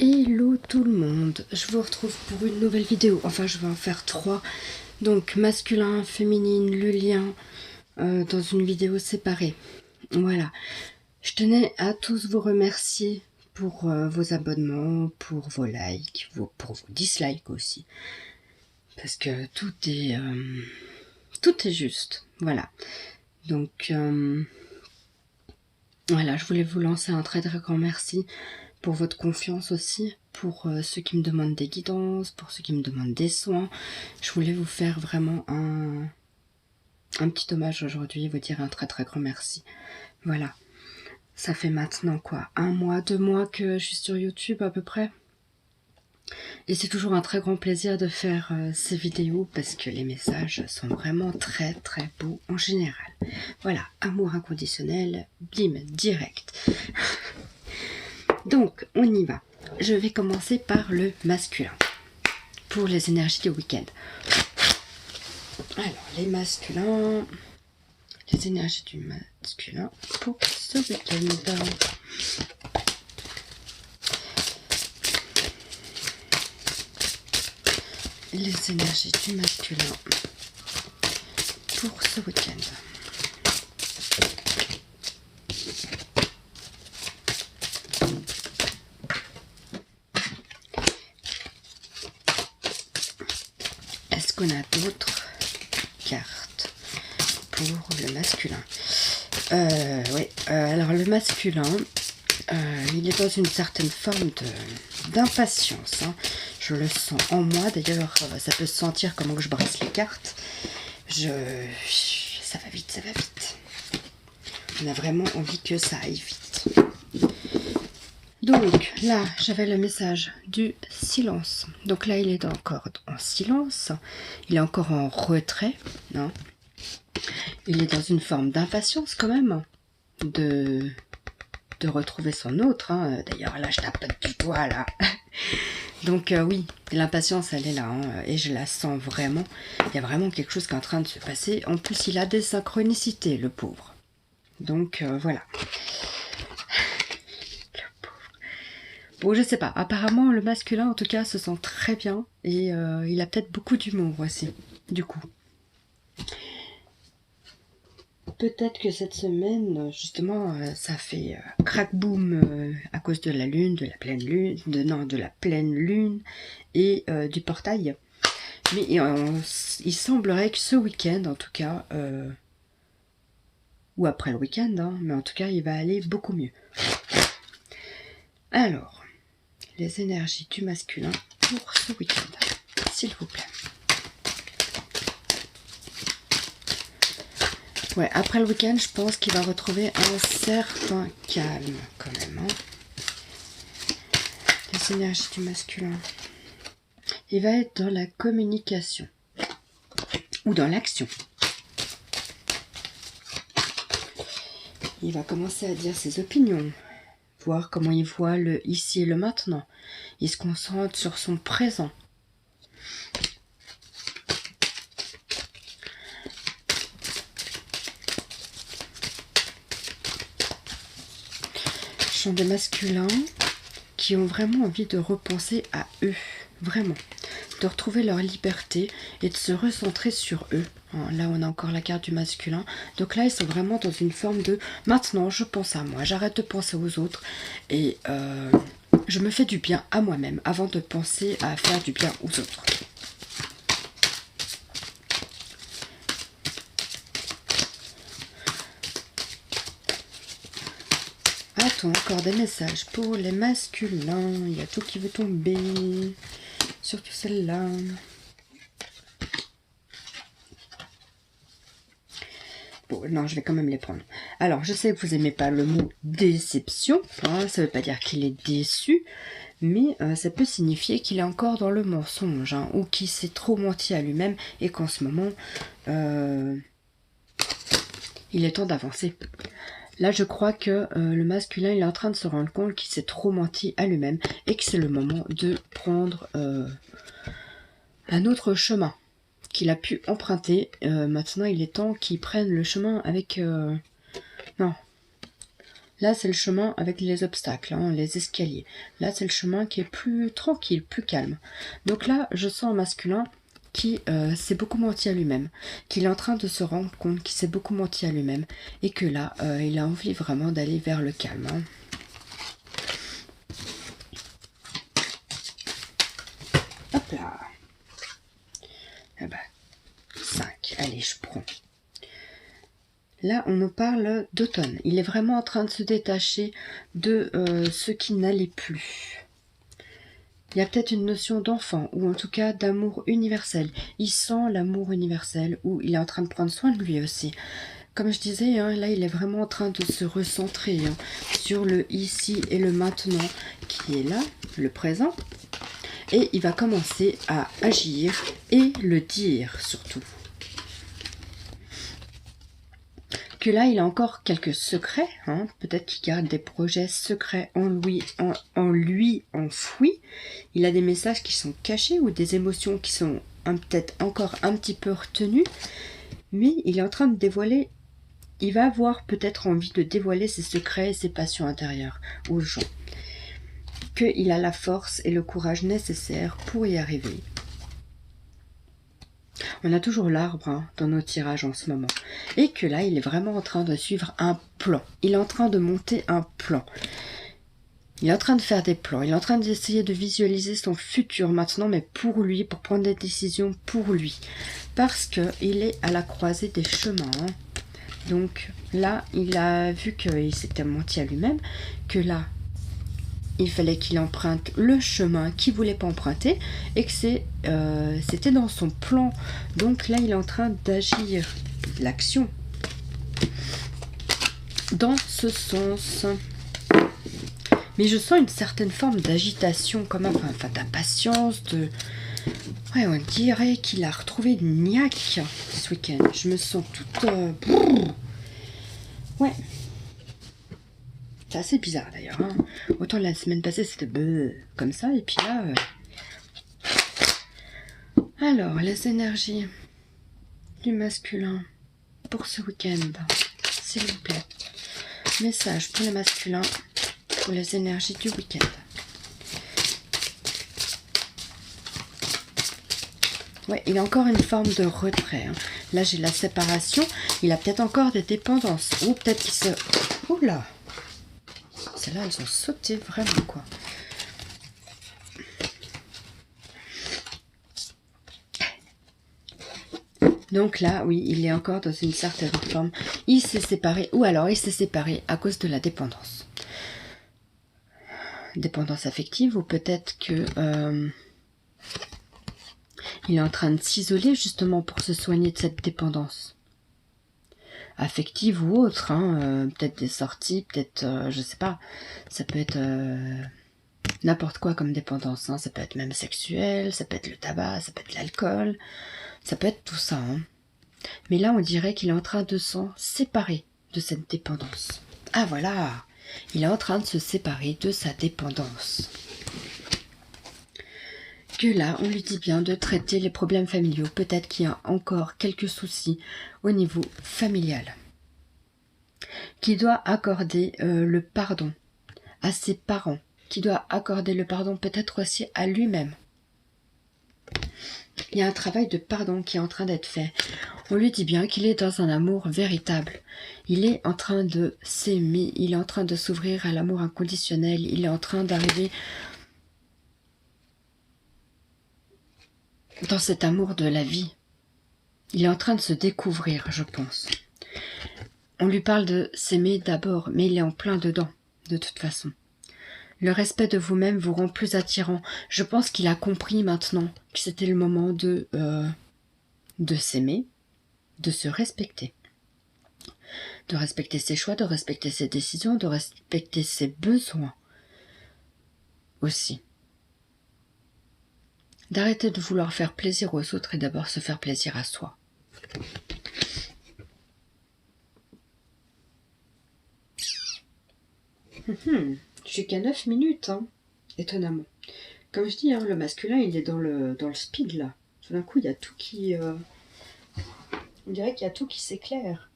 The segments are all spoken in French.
Hello tout le monde, je vous retrouve pour une nouvelle vidéo, enfin je vais en faire 3, donc masculin, féminine, le lien, dans une vidéo séparée. Voilà, je tenais à tous vous remercier pour vos abonnements, pour vos likes, pour vos dislikes aussi, parce que tout est juste, voilà. Donc voilà, je voulais vous lancer un très grand merci pour votre confiance aussi, pour ceux qui me demandent des guidances, pour ceux qui me demandent des soins. Je voulais vous faire vraiment un petit hommage aujourd'hui, vous dire un très grand merci. Voilà, ça fait maintenant quoi, 1 mois, 2 mois que je suis sur YouTube à peu près. Et c'est toujours un très grand plaisir de faire ces vidéos parce que les messages sont vraiment très beaux en général. Voilà, amour inconditionnel, blim, direct. Donc, on y va. Je vais commencer par le masculin, pour les énergies du week-end. Alors, les masculins, les énergies du masculin pour ce week-end. Les énergies du masculin pour ce week-end. Est-ce qu'on a d'autres cartes pour le masculin? Oui, alors le masculin, il est dans une certaine forme d'impatience, hein. Je le sens en moi, d'ailleurs ça peut se sentir comment que je brasse les cartes. Ça va vite, ça va vite. On a vraiment envie que ça aille vite. Donc là, j'avais le message du silence. Donc là, il est encore en silence. Il est encore en retrait. Non, il est dans une forme d'impatience quand même de retrouver son autre. Hein. D'ailleurs, là, je tape du doigt là. Donc oui, l'impatience, elle est là. Hein, et je la sens vraiment. Il y a vraiment quelque chose qui est en train de se passer. En plus, il a des synchronicités, le pauvre. Donc voilà. Bon, je sais pas. Apparemment, le masculin, en tout cas, se sent très bien. Et il a peut-être beaucoup d'humour aussi, du coup. Peut-être que cette semaine, justement, ça fait crack-boom à cause de la lune, de la pleine lune, de la pleine lune et du portail. Mais il semblerait que ce week-end, en tout cas, ou après le week-end, hein, mais en tout cas, il va aller beaucoup mieux. Alors, les énergies du masculin pour ce week-end, s'il vous plaît. Ouais, après le week-end, je pense qu'il va retrouver un certain calme quand même. Hein. Les énergies du masculin. Il va être dans la communication ou dans l'action. Il va commencer à dire ses opinions, voir comment il voit le ici et le maintenant. Il se concentre sur son présent. Ce sont des masculins qui ont vraiment envie de repenser à eux, vraiment, de retrouver leur liberté et de se recentrer sur eux. Là, on a encore la carte du masculin. Donc là, ils sont vraiment dans une forme de « maintenant, je pense à moi, j'arrête de penser aux autres et je me fais du bien à moi-même avant de penser à faire du bien aux autres. » Attends, encore des messages pour les masculins. Il y a tout qui veut tomber. Surtout celle-là. Bon, non, je vais quand même les prendre. Alors, je sais que vous n'aimez pas le mot déception. Hein, ça ne veut pas dire qu'il est déçu. Mais ça peut signifier qu'il est encore dans le mensonge. Hein, ou qu'il s'est trop menti à lui-même. Et qu'en ce moment, il est temps d'avancer. Là, je crois que le masculin, il est en train de se rendre compte qu'il s'est trop menti à lui-même et que c'est le moment de prendre un autre chemin qu'il a pu emprunter. Maintenant, il est temps qu'il prenne le chemin avec... non. Là, c'est le chemin avec les obstacles, hein, les escaliers. Là, c'est le chemin qui est plus tranquille, plus calme. Donc là, je sens un masculin qui s'est beaucoup menti à lui-même, qu'il est en train de se rendre compte qu'il s'est beaucoup menti à lui-même, et que là, il a envie vraiment d'aller vers le calme. Hein. Hop là. Ah bah, 5. Allez, je prends. Là, on nous parle d'automne. Il est vraiment en train de se détacher de ce qui n'allait plus. Il y a peut-être une notion d'enfant, ou en tout cas d'amour universel. Il sent l'amour universel, ou il est en train de prendre soin de lui aussi. Comme je disais, hein, là, il est vraiment en train de se recentrer hein, sur le ici et le maintenant, qui est là, le présent. Et il va commencer à agir et le dire surtout. Que là, il a encore quelques secrets, hein. Peut-être qu'il garde des projets secrets en lui enfouis. Il a des messages qui sont cachés ou des émotions qui sont peut-être encore un petit peu retenues, mais il est en train de dévoiler, il va avoir peut-être envie de dévoiler ses secrets et ses passions intérieures aux gens. Qu'il a la force et le courage nécessaires pour y arriver. On a toujours l'arbre hein, dans nos tirages en ce moment. Et que là, il est vraiment en train de suivre un plan. Il est en train de monter un plan. Il est en train de faire des plans. Il est en train d'essayer de visualiser son futur maintenant, mais pour lui, pour prendre des décisions pour lui. Parce qu'il est à la croisée des chemins. Hein. Donc là, il a vu qu'il s'était menti à lui-même. Que là, il fallait qu'il emprunte le chemin qu'il ne voulait pas emprunter et que c'était dans son plan. Donc là, il est en train d'agir l'action dans ce sens. Mais je sens une certaine forme d'agitation, comme enfin d'impatience, Ouais, on dirait qu'il a retrouvé une niaque ce week-end. Je me sens toute... Ouais. C'est assez bizarre d'ailleurs. Hein. Autant la semaine passée c'était comme ça et puis là... Alors, les énergies du masculin pour ce week-end, s'il vous plaît. Message pour le masculin pour les énergies du week-end. Ouais, il a encore une forme de retrait. Hein. Là, j'ai la séparation. Il a peut-être encore des dépendances. Ou peut-être qu'il se... Oula! Celles-là, elles ont sauté vraiment, quoi. Donc là, oui, il est encore dans une certaine forme. Il s'est séparé, ou alors il s'est séparé à cause de la dépendance. Dépendance affective, ou peut-être que... il est en train de s'isoler justement pour se soigner de cette dépendance. Affective ou autre, hein, peut-être des sorties, peut-être, je sais pas, ça peut être n'importe quoi comme dépendance, hein, ça peut être même sexuel, ça peut être le tabac, ça peut être l'alcool, ça peut être tout ça. Hein. Mais là, on dirait qu'il est en train de s'en séparer de cette dépendance. Ah voilà, il est en train de se séparer de sa dépendance. Que là, on lui dit bien de traiter les problèmes familiaux. Peut-être qu'il y a encore quelques soucis au niveau familial. Qu'il doit accorder le pardon à ses parents. Qu'il doit accorder le pardon peut-être aussi à lui-même. Il y a un travail de pardon qui est en train d'être fait. On lui dit bien qu'il est dans un amour véritable. Il est en train de s'aimer. Il est en train de s'ouvrir à l'amour inconditionnel. Il est en train d'arriver... dans cet amour de la vie. Il est en train de se découvrir, je pense. On lui parle de s'aimer d'abord, mais il est en plein dedans, de toute façon. Le respect de vous-même vous rend plus attirant. Je pense qu'il a compris maintenant que c'était le moment de s'aimer, de se respecter. De respecter ses choix, de respecter ses décisions, de respecter ses besoins aussi. D'arrêter de vouloir faire plaisir aux autres et d'abord se faire plaisir à soi. Je suis qu'à 9 minutes, hein, étonnamment. Comme je dis, hein, le masculin, il est dans le speed, là. Tout d'un coup, il y a tout qui... on dirait qu'il y a tout qui s'éclaire.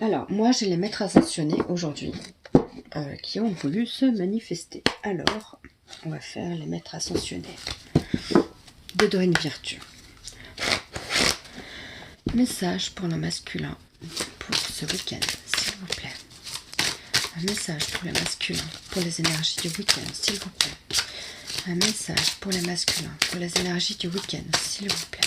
Alors, moi, j'ai les maîtres ascensionnés aujourd'hui qui ont voulu se manifester. Alors, on va faire les maîtres ascensionnés de Dorine Virtue. Message pour le masculin pour ce week-end, s'il vous plaît. Un message pour les masculins pour les énergies du week-end, s'il vous plaît. Un message pour les masculins pour les énergies du week-end, s'il vous plaît.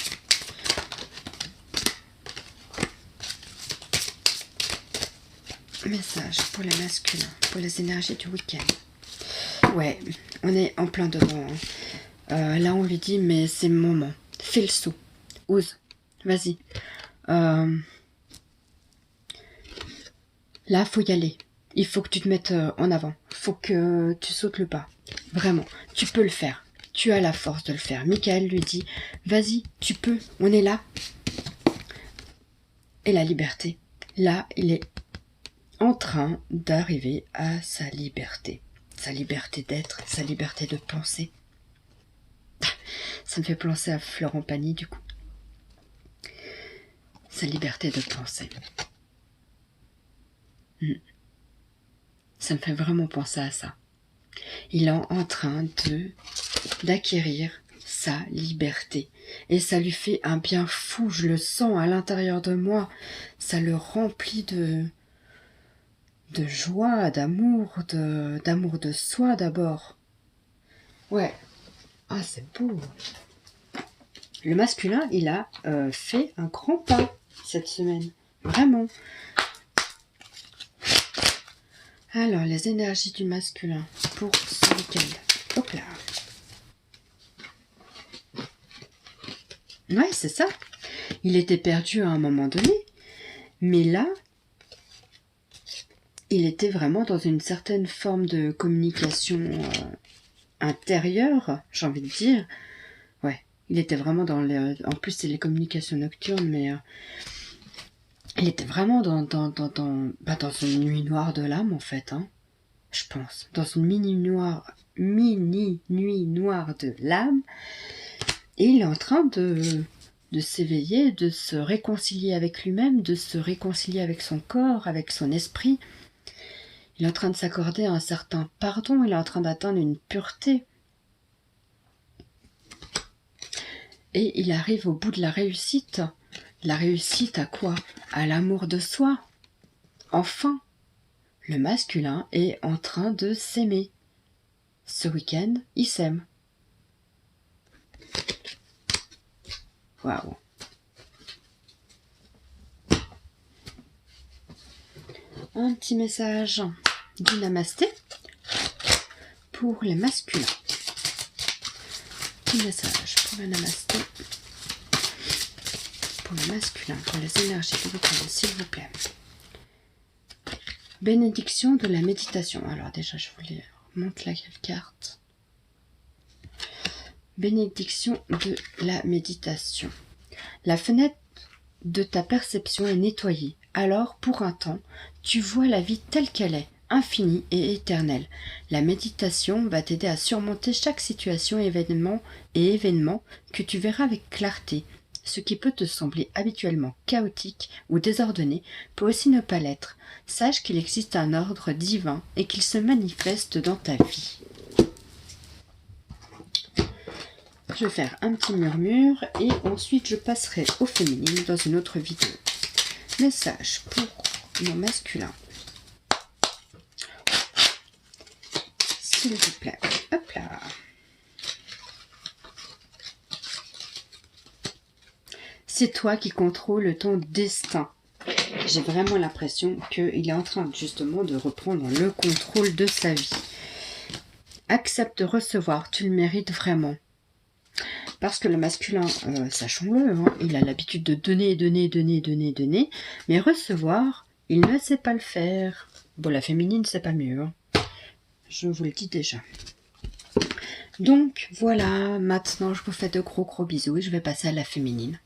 Message pour les masculins pour les énergies du week-end. Ouais, on est en plein dedans. Hein. Là, on lui dit, mais c'est le moment. Fais le saut. Ose. Vas-y. Là, faut y aller. Il faut que tu te mettes en avant. Faut que tu sautes le pas. Vraiment. Tu peux le faire. Tu as la force de le faire. Michael lui dit, vas-y, tu peux. On est là. Et la liberté. Là, il est en train d'arriver à sa liberté. Sa liberté d'être, sa liberté de penser. Ça me fait penser à Florent Pagny, du coup. Sa liberté de penser. Ça me fait vraiment penser à ça. Il est en train d'acquérir sa liberté. Et ça lui fait un bien fou, je le sens à l'intérieur de moi. Ça le remplit de joie, d'amour de soi d'abord. Ouais. Ah, c'est beau. Le masculin, il a fait un grand pas cette semaine. Vraiment. Alors, les énergies du masculin pour ce week-end. Hop là. Ouais, c'est ça. Il était perdu à un moment donné. Mais là, il était vraiment dans une certaine forme de communication intérieure, j'ai envie de dire. Ouais, il était vraiment dans les... En plus, c'est les communications nocturnes, mais... il était vraiment dans une nuit noire de l'âme, en fait, hein, je pense. Dans une mini nuit noire de l'âme. Et il est en train de s'éveiller, de se réconcilier avec lui-même, de se réconcilier avec son corps, avec son esprit. Il est en train de s'accorder un certain pardon, il est en train d'atteindre une pureté. Et il arrive au bout de la réussite. La réussite à quoi? À l'amour de soi. Enfin, le masculin est en train de s'aimer. Ce week-end, il s'aime. Waouh. Un petit message du Namasté pour les masculins. Petit message pour le Namasté. Pour le masculin, pour les énergies du week-end, s'il vous plaît. Bénédiction de la méditation. Alors déjà, je voulais montrer la carte. Bénédiction de la méditation. La fenêtre de ta perception est nettoyée. Alors, pour un temps, tu vois la vie telle qu'elle est, infinie et éternelle. La méditation va t'aider à surmonter chaque situation et événement que tu verras avec clarté. Ce qui peut te sembler habituellement chaotique ou désordonné peut aussi ne pas l'être. Sache qu'il existe un ordre divin et qu'il se manifeste dans ta vie. Je vais faire un petit murmure et ensuite je passerai au féminin dans une autre vidéo. Message pour mon masculin. S'il vous plaît. Hop là. C'est toi qui contrôles ton destin. J'ai vraiment l'impression qu'il est en train justement de reprendre le contrôle de sa vie. Accepte de recevoir, tu le mérites vraiment. Parce que le masculin, sachons-le, hein, il a l'habitude de donner, mais recevoir, il ne sait pas le faire. Bon, la féminine, c'est pas mieux, hein. Je vous le dis déjà. Donc, voilà, maintenant, je vous fais de gros bisous et je vais passer à la féminine.